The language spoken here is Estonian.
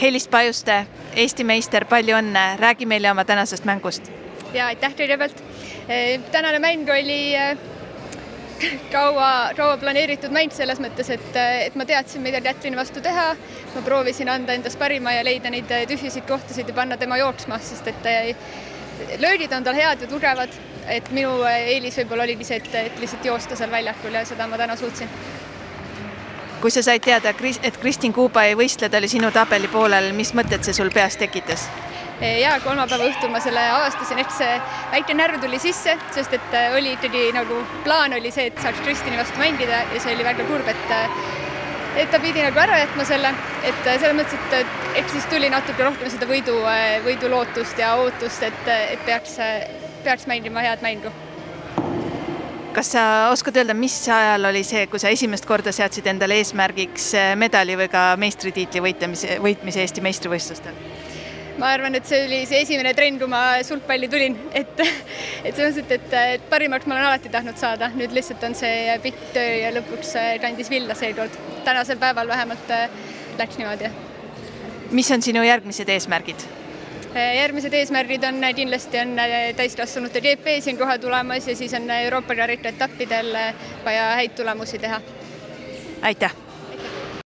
Helis Pajuste, Eesti meister, palju õnne, räägi meile oma tänasest mängust. Ja aitäh kõigepealt. Tänane mäng oli kaua planeeritud mäng selles mõttes, et ma teadsin, mida Kätlini vastu teha. Ma proovisin anda endast parima ja leida neid tühjusid kohtasid ja panna tema jooksma, sest et löödid on tal head ja tugevad. Et minu eelis võib-olla oligi see, et lihtsalt joosta seal väljakul ja seda ma täna suutsin. Kui sa said teada, et Kristin Kuuba ei võistle, ta oli sinu tabeli poolel, mis mõtted see sul peas tekitas? Ja kolmapäeva õhtul ma selle avastasin, et see väike närv tuli sisse, sest et oli ikkagi nagu plaan oli see, et saaks Kristini vastu mängida ja see oli väga kurb, et ta pidi nagu ära jätma selle, et selles mõttes, et siis tuli natuke rohkem seda võidu lootust ja ootust, et peaks mängima head mängu. Kas sa oskad öelda, mis ajal oli see, kui sa esimest korda seadsid endale eesmärgiks medali või ka meistritiitli võitmise Eesti meistrivõistlustel? Ma arvan, et see oli see esimene trenn, kui ma sulgpalli tulin, et selles mõttes, et parimaks ma olen alati tahtnud saada. Nüüd lihtsalt on see pikk töö ja lõpuks kandis villa seekord. Tänasel päeval vähemalt läks niimoodi. Mis on sinu järgmised eesmärgid? Järgmised eesmärgid on kindlasti täiskasvanute GP siin kohe tulemas ja siis on Euroopa karika etappidel vaja häid tulemusi teha. Aitäh!